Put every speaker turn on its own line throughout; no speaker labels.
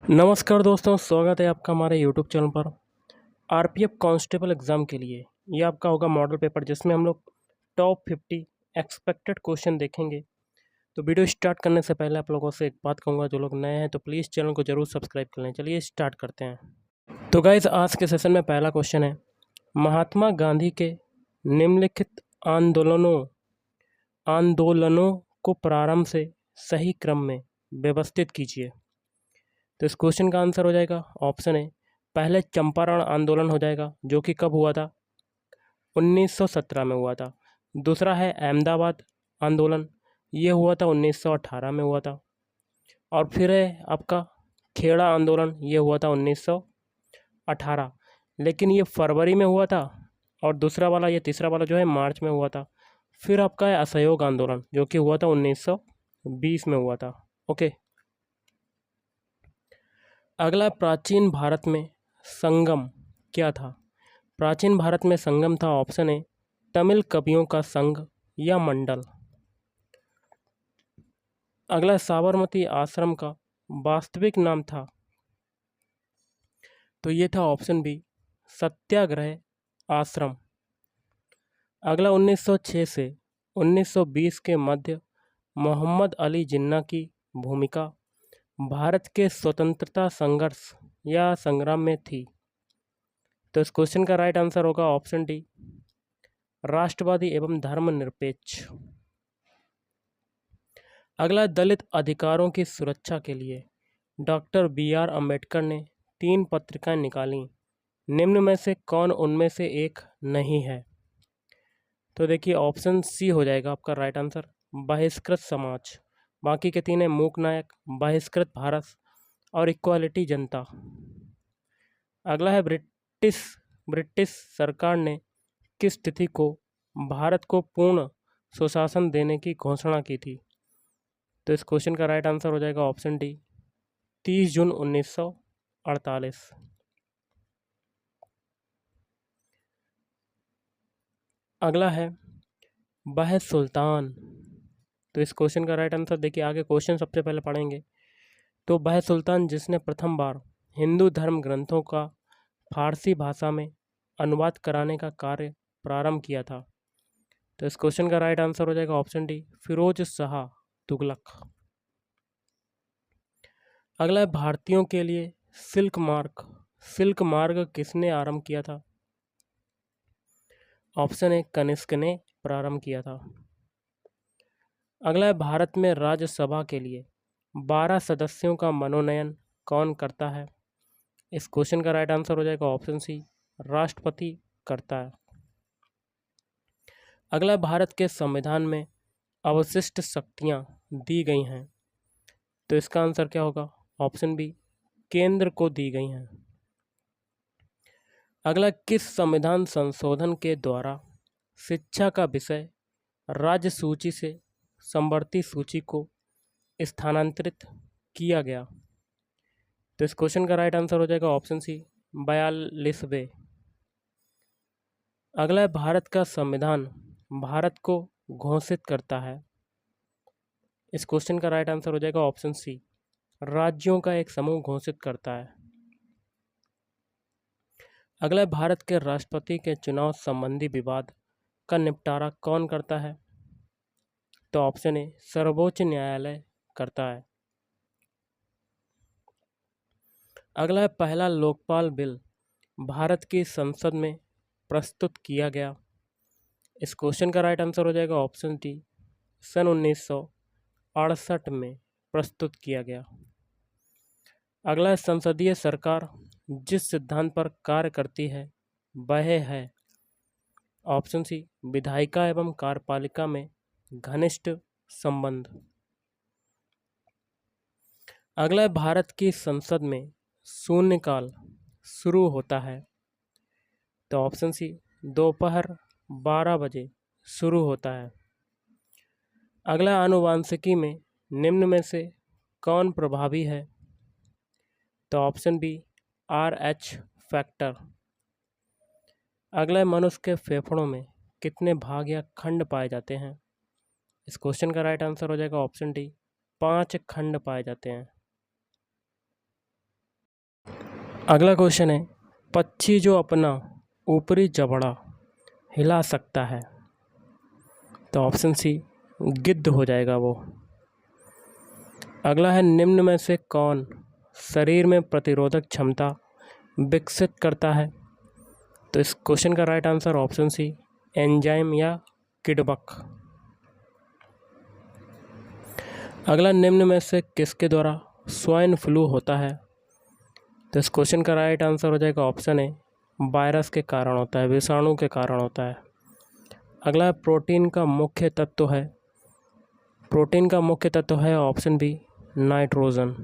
नमस्कार दोस्तों, स्वागत है आपका हमारे यूट्यूब चैनल पर। आरपीएफ कांस्टेबल एग्ज़ाम के लिए ये आपका होगा मॉडल पेपर, जिसमें हम लोग टॉप 50 एक्सपेक्टेड क्वेश्चन देखेंगे। तो वीडियो स्टार्ट करने से पहले आप लोगों से एक बात कहूँगा, जो लोग नए हैं तो प्लीज़ चैनल को ज़रूर सब्सक्राइब कर लें। चलिए स्टार्ट करते हैं। तो गाइज़, आज के सेशन में पहला क्वेश्चन है, महात्मा गांधी के निम्नलिखित आंदोलनों को प्रारंभ से सही क्रम में व्यवस्थित कीजिए। तो इस क्वेश्चन का आंसर हो जाएगा ऑप्शन ए, पहले चंपारण आंदोलन हो जाएगा, जो कि कब हुआ था? 1917 में हुआ था। दूसरा है अहमदाबाद आंदोलन, ये हुआ था 1918 में हुआ था। और फिर है आपका खेड़ा आंदोलन, ये हुआ था 1918, लेकिन ये फरवरी में हुआ था। और दूसरा वाला, ये तीसरा वाला जो है, मार्च में हुआ था। फिर आपका है असहयोग आंदोलन, जो कि हुआ था 1920 में हुआ था। ओके, अगला, प्राचीन भारत में संगम क्या था? प्राचीन भारत में संगम था ऑप्शन ए, तमिल कवियों का संघ या मंडल। अगला, साबरमती आश्रम का वास्तविक नाम था? तो ये था ऑप्शन बी, सत्याग्रह आश्रम। अगला, 1906 से 1920 के मध्य मोहम्मद अली जिन्ना की भूमिका भारत के स्वतंत्रता संघर्ष या संग्राम में थी। तो इस क्वेश्चन का राइट आंसर होगा ऑप्शन डी, राष्ट्रवादी एवं धर्मनिरपेक्ष। अगला, दलित अधिकारों की सुरक्षा के लिए डॉक्टर बी.आर. अम्बेडकर ने 3 पत्रिकाएं निकाली, निम्न में से कौन उनमें से एक नहीं है? तो देखिए, ऑप्शन सी हो जाएगा आपका राइट आंसर, बहिष्कृत समाज। बाकी के 3 है, मूक नायक, बहिष्कृत भारत और इक्वालिटी जनता। अगला है, ब्रिटिश सरकार ने किस तिथि को भारत को पूर्ण सुशासन देने की घोषणा की थी? तो इस क्वेश्चन का राइट आंसर हो जाएगा ऑप्शन डी, 30 जून 1948। अगला है, वह सुल्तान। तो इस क्वेश्चन का राइट आंसर देखिए, आगे क्वेश्चन सबसे पहले पढ़ेंगे। तो वह सुल्तान जिसने प्रथम बार हिंदू धर्म ग्रंथों का फारसी भाषा में अनुवाद कराने का कार्य प्रारंभ किया था? तो इस क्वेश्चन का राइट आंसर हो जाएगा ऑप्शन डी, फिरोज शाह तुगलक। अगला है, भारतीयों के लिए सिल्क मार्ग किसने आरंभ किया था? ऑप्शन ए, कनिष्क ने प्रारंभ किया था। अगला है, भारत में राज्यसभा के लिए 12 सदस्यों का मनोनयन कौन करता है? इस क्वेश्चन का राइट आंसर हो जाएगा ऑप्शन सी, राष्ट्रपति करता है। अगला, भारत के संविधान में अवशिष्ट शक्तियां दी गई हैं, तो इसका आंसर क्या होगा? ऑप्शन बी, केंद्र को दी गई हैं। अगला, किस संविधान संशोधन के द्वारा शिक्षा का विषय राज्य सूची से समवर्ती सूची को स्थानांतरित किया गया? तो इस क्वेश्चन का राइट आंसर हो जाएगा ऑप्शन सी, 42वें। अगला है, भारत का संविधान भारत को घोषित करता है? इस क्वेश्चन का राइट आंसर हो जाएगा ऑप्शन सी, राज्यों का एक समूह घोषित करता है। अगला है, भारत के राष्ट्रपति के चुनाव संबंधी विवाद का निपटारा कौन करता है? तो ऑप्शन ए, सर्वोच्च न्यायालय करता है। अगला है, पहला लोकपाल बिल भारत की संसद में प्रस्तुत किया गया? इस क्वेश्चन का राइट आंसर हो जाएगा ऑप्शन डी, सन 1968 में प्रस्तुत किया गया। अगला है, संसदीय सरकार जिस सिद्धांत पर कार्य करती है वह है? ऑप्शन सी, विधायिका एवं कार्यपालिका में घनिष्ठ संबंध। अगला है, भारत की संसद में शून्यकाल शुरू होता है? तो ऑप्शन सी, दोपहर 12 बजे शुरू होता है। अगला, आनुवांशिकी में निम्न में से कौन प्रभावी है? तो ऑप्शन बी, RH फैक्टर। अगला, मनुष्य के फेफड़ों में कितने भाग या खंड पाए जाते हैं? इस क्वेश्चन का राइट आंसर हो जाएगा ऑप्शन डी, 5 खंड पाए जाते हैं। अगला क्वेश्चन है, पक्षी जो अपना ऊपरी जबड़ा हिला सकता है, तो ऑप्शन सी गिद्ध हो जाएगा वो। अगला है, निम्न में से कौन शरीर में प्रतिरोधक क्षमता विकसित करता है, तो इस क्वेश्चन का right answer option C enzyme या किडबक। अगला, निम्न में से किसके द्वारा स्वाइन फ्लू होता है, तो इस क्वेश्चन का राइट आंसर हो जाएगा ऑप्शन ए वायरस के कारण होता है, विषाणु के कारण होता है। अगला, प्रोटीन का मुख्य तत्व है, प्रोटीन का मुख्य तत्व है ऑप्शन बी नाइट्रोजन।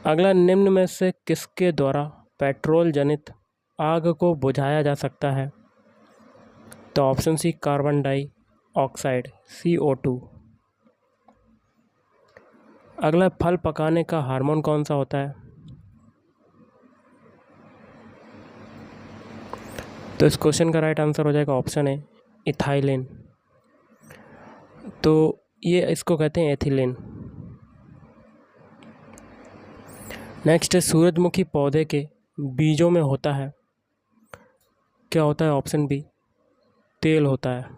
अगला, निम्न में से किसके द्वारा पेट्रोल जनित आग को बुझाया जा सकता है, तो option C carbon dioxide CO2। अगला, फल पकाने का हार्मोन कौन सा होता है, तो इस क्वेश्चन का राइट आंसर हो जाएगा ऑप्शन ए इथाइलिन, तो ये इसको कहते हैं एथिलीन। नेक्स्ट है, सूरजमुखी पौधे के बीजों में होता है, क्या होता है, ऑप्शन बी तेल होता है।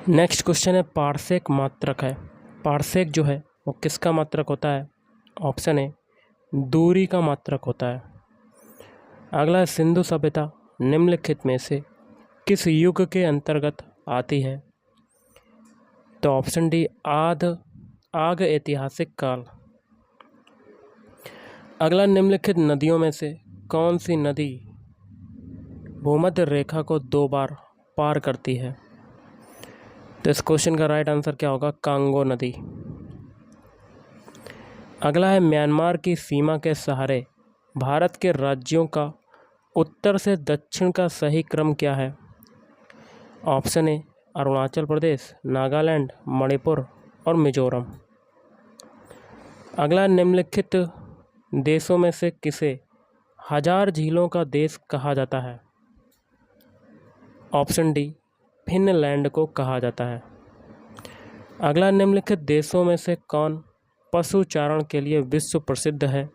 नेक्स्ट क्वेश्चन है, पार्सेक मात्रक है, पार्सेक जो है वो किसका मात्रक होता है, ऑप्शन ए दूरी का मात्रक होता है। अगला है, सिंधु सभ्यता निम्नलिखित में से किस युग के अंतर्गत आती है, तो ऑप्शन डी आग ऐतिहासिक काल। अगला, निम्नलिखित नदियों में से कौन सी नदी भूमध्य रेखा को 2 बार पार करती है, तो इस क्वेश्चन का राइट आंसर क्या होगा, कांगो नदी। अगला है, म्यांमार की सीमा के सहारे भारत के राज्यों का उत्तर से दक्षिण का सही क्रम क्या है, ऑप्शन ए अरुणाचल प्रदेश, नागालैंड, मणिपुर और मिजोरम। अगला, निम्नलिखित देशों में से किसे 1000 झीलों का देश कहा जाता है, ऑप्शन डी फिनलैंड को कहा जाता है। अगला, निम्नलिखित देशों में से कौन पशु चारण के लिए विश्व प्रसिद्ध है,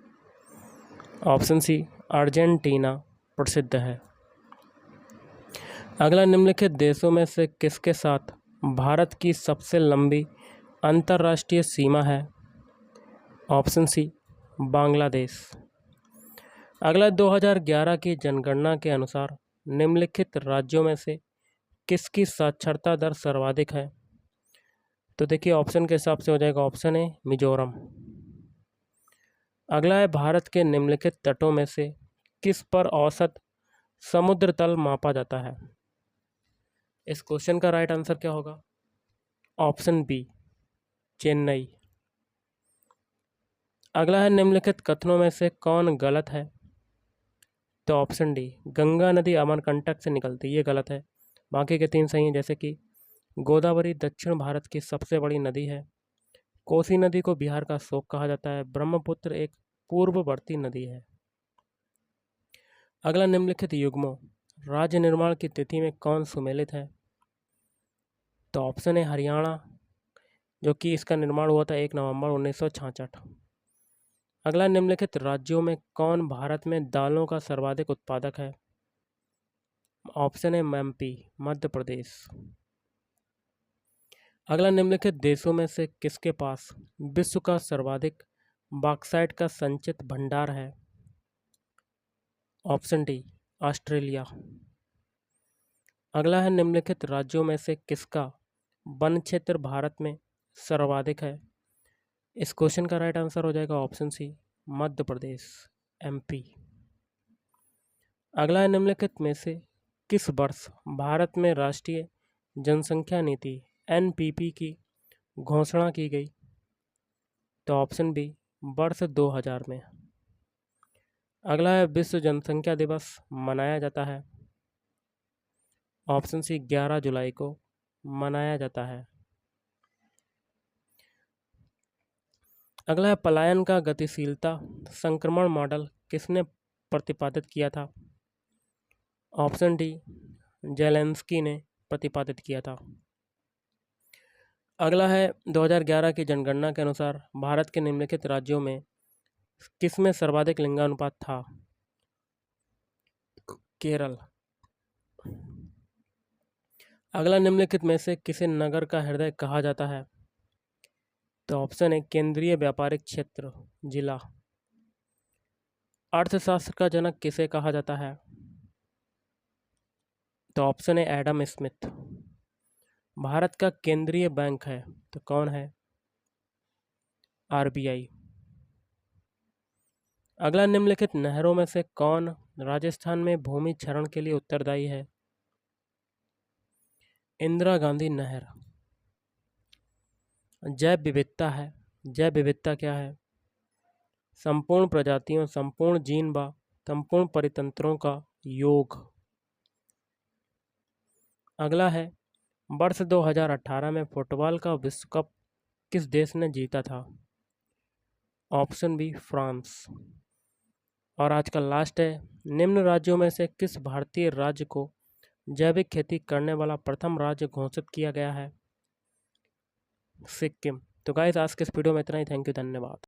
ऑप्शन सी अर्जेंटीना प्रसिद्ध है। अगला, निम्नलिखित देशों में से किसके साथ भारत की सबसे लंबी अंतर्राष्ट्रीय सीमा है, ऑप्शन सी बांग्लादेश। अगला, 2011 की जनगणना के अनुसार निम्नलिखित राज्यों में से किसकी साक्षरता दर सर्वाधिक है, तो देखिए ऑप्शन के हिसाब से हो जाएगा ऑप्शन ए मिजोरम। अगला है, भारत के निम्नलिखित तटों में से किस पर औसत समुद्र तल मापा जाता है, इस क्वेश्चन का राइट आंसर क्या होगा, ऑप्शन बी चेन्नई। अगला है, निम्नलिखित कथनों में से कौन गलत है, तो ऑप्शन डी गंगा नदी अमरकंटक से निकलती, ये गलत है। बाकी के 3 सही हैं, जैसे कि गोदावरी दक्षिण भारत की सबसे बड़ी नदी है, कोसी नदी को बिहार का शोक कहा जाता है, ब्रह्मपुत्र एक पूर्ववर्ती नदी है। अगला, निम्नलिखित युग्मों राज्य निर्माण की तिथि में कौन सुमेलित है, तो ऑप्शन है हरियाणा, जो कि इसका निर्माण हुआ था 1 नवंबर 1966। अगला, निम्नलिखित राज्यों में कौन भारत में दालों का सर्वाधिक उत्पादक है, ऑप्शन है MP मध्य प्रदेश। अगला, निम्नलिखित देशों में से किसके पास विश्व का सर्वाधिक बॉक्साइट का संचित भंडार है, ऑप्शन डी ऑस्ट्रेलिया। अगला है, निम्नलिखित राज्यों में से किसका वन क्षेत्र भारत में सर्वाधिक है, इस क्वेश्चन का राइट आंसर हो जाएगा option C Madhya Pradesh MP। अगला है, निम्नलिखित में से किस वर्ष भारत में राष्ट्रीय जनसंख्या नीति NPP की घोषणा की गई, तो ऑप्शन बी वर्ष 2000 में। अगला है, विश्व जनसंख्या दिवस मनाया जाता है, ऑप्शन सी 11 जुलाई को मनाया जाता है। अगला है, पलायन का गतिशीलता संक्रमण मॉडल किसने प्रतिपादित किया था, ऑप्शन डी जेलेंस्की ने प्रतिपादित किया था। अगला है 2011 की जनगणना के अनुसार भारत के निम्नलिखित राज्यों में किसमें सर्वाधिक लिंगानुपात था? केरल। अगला निम्नलिखित में से किसे नगर का हृदय कहा जाता है? तो ऑप्शन है केंद्रीय व्यापारिक क्षेत्र, जिला। अर्थशास्त्र का जनक किसे कहा जाता है? तो ऑप्शन है एडम स्मिथ। भारत का केंद्रीय बैंक है तो कौन है? आरबीआई। अगला निम्नलिखित नहरों में से कौन राजस्थान में भूमि क्षरण के लिए उत्तरदायी है? इंदिरा गांधी नहर। जैव विविधता है। जैव विविधता क्या है? संपूर्ण प्रजातियों, संपूर्ण जीन व संपूर्ण परितंत्रों का योग। अगला है वर्ष 2018 में फुटबॉल का विश्व कप किस देश ने जीता था? Option B France. और आज का लास्ट है, निम्न राज्यों में से किस भारतीय राज्य को जैविक खेती करने वाला प्रथम राज्य घोषित किया गया है? सिक्किम। तो गाइस आज के इस वीडियो में इतना ही। थैंक यू, धन्यवाद।